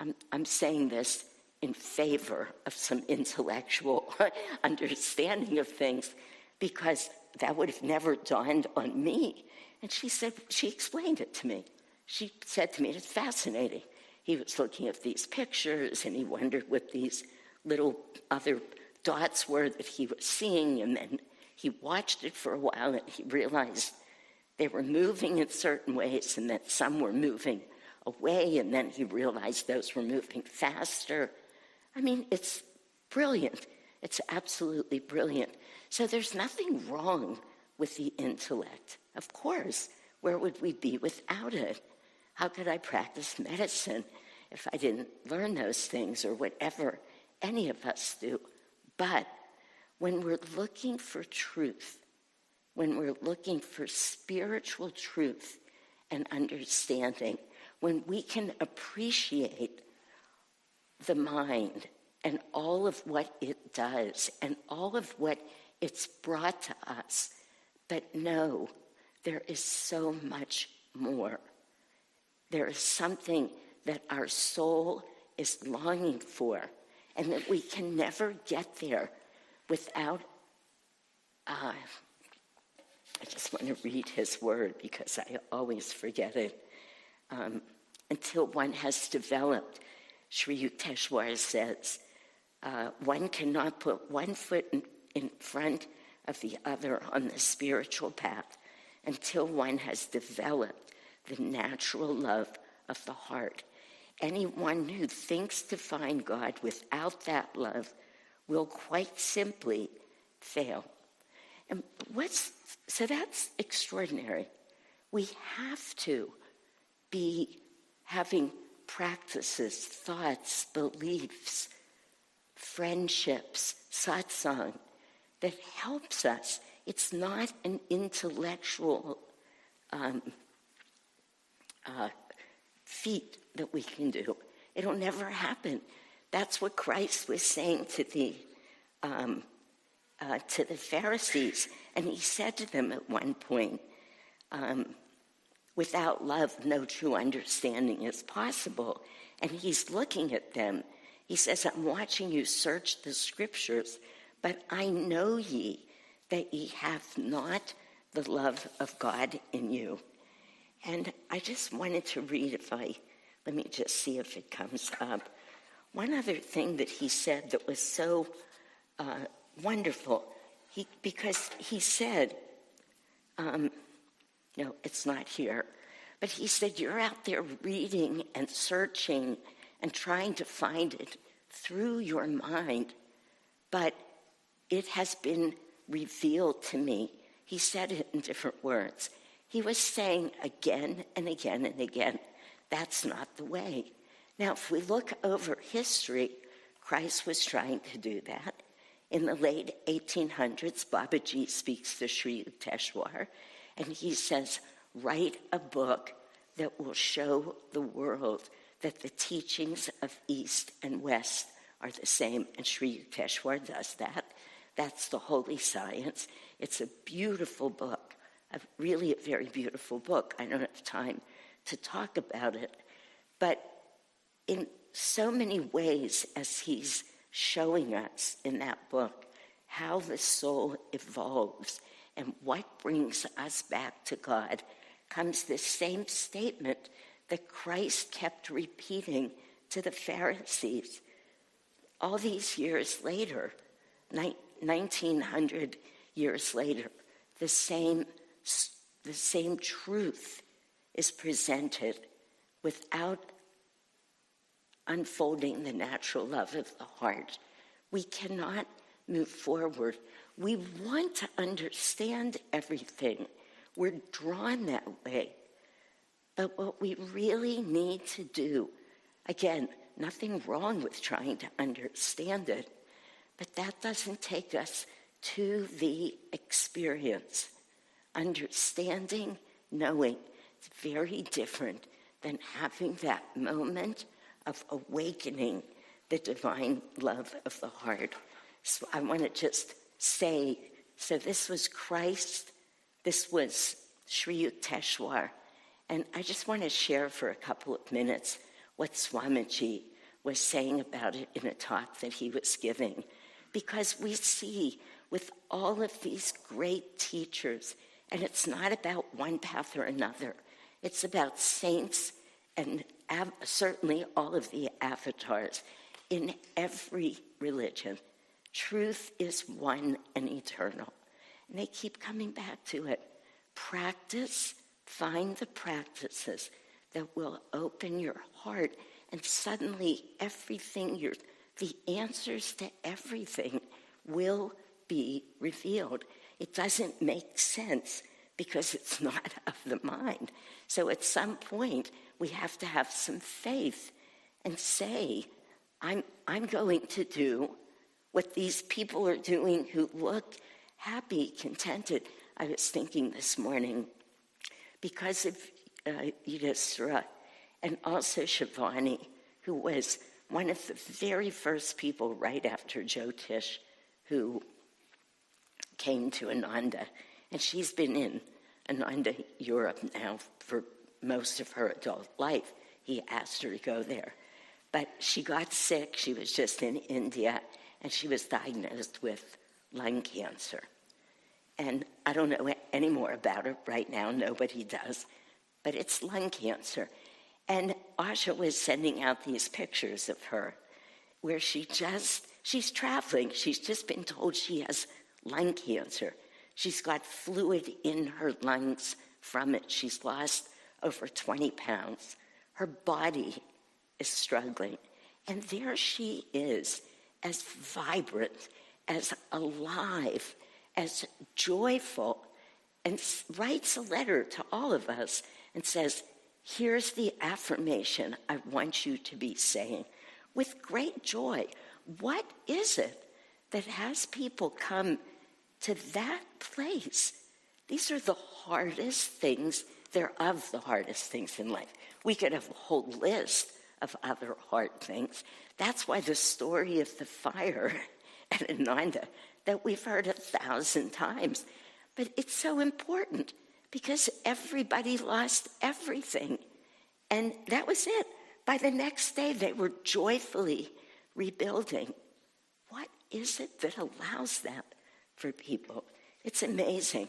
I'm saying this in favor of some intellectual understanding of things, because that would have never dawned on me. And she explained it to me. She said to me, it's fascinating. He was looking at these pictures and he wondered what these little other dots were that he was seeing, and then he watched it for a while and he realized they were moving in certain ways and that some were moving away, and then he realized those were moving faster. I mean, it's brilliant. It's absolutely brilliant. So there's nothing wrong with the intellect. Of course, where would we be without it? How could I practice medicine if I didn't learn those things, or whatever any of us do? But when we're looking for truth, when we're looking for spiritual truth and understanding, when we can appreciate the mind and all of what it does and all of what it's brought to us, but no, there is so much more. There is something that our soul is longing for, and that we can never get there without, I just want to read his word because I always forget it. Until one has developed, Sri Yukteswar says, one cannot put one foot in front of the other on the spiritual path until one has developed the natural love of the heart. Anyone who thinks to find God without that love will quite simply fail. And so that's extraordinary. We have to be having practices, thoughts, beliefs, friendships, satsang, that helps us. It's not an intellectual feat that we can do. It'll never happen. That's what Christ was saying to the Pharisees. And he said to them at one point, without love, no true understanding is possible. And he's looking at them. He says, I'm watching you search the scriptures, but I know ye that ye have not the love of God in you. And I just wanted to read, let me just see if it comes up. One other thing that he said that was so wonderful, because he said, no, it's not here, but he said, you're out there reading and searching and trying to find it through your mind, but it has been revealed to me. He said it in different words. He was saying again and again and again, that's not the way. Now, if we look over history, Christ was trying to do that. In the late 1800s, Babaji speaks to Sri Yukteswar, and he says, write a book that will show the world that the teachings of East and West are the same. And Sri Yukteswar does that. That's the Holy Science. It's a beautiful book, really a very beautiful book. I don't have time to talk about it. But in so many ways, as he's showing us in that book, how the soul evolves and what brings us back to God, comes this same statement that Christ kept repeating to the Pharisees. All these years later, 1900 years later, the same truth is presented without unfolding the natural love of the heart. We cannot move forward. We want to understand everything. We're drawn that way. But what we really need to do, again, nothing wrong with trying to understand it, but that doesn't take us to the experience. Understanding, knowing, it's very different than having that moment of awakening the divine love of the heart. So I want to just say, so this was Christ, this was Sri Yukteswar, and I just want to share for a couple of minutes what Swamiji was saying about it in a talk that he was giving. Because we see with all of these great teachers, and it's not about one path or another, it's about saints and certainly all of the avatars in every religion. Truth is one and eternal. And they keep coming back to it. Practice, find the practices that will open your heart, and suddenly everything, the answers to everything will be revealed. It doesn't make sense because it's not of the mind. So at some point, we have to have some faith and say, I'm going to do what these people are doing who look happy, contented. I was thinking this morning, because of Yudhisthira and also Shivani, who was one of the very first people right after Jyotish who came to Ananda. And she's been in Ananda, Europe now for most of her adult life. He asked her to go there. But she got sick. She was just in India, and she was diagnosed with lung cancer. And I don't know any more about it right now. Nobody does. But it's lung cancer. And Asha was sending out these pictures of her where she's traveling. She's just been told she has lung cancer. She's got fluid in her lungs from it. She's lost over 20 pounds. Her body is struggling. And there she is, as vibrant, as alive, as joyful, and writes a letter to all of us and says, here's the affirmation I want you to be saying. With great joy. What is it that has people come to that place? These are the hardest things. They're of the hardest things in life. We could have a whole list of other hard things. That's why the story of the fire at Ananda that we've heard 1,000 times. But it's so important because everybody lost everything. And that was it. By the next day, they were joyfully rebuilding. What is it that allows that for people? It's amazing.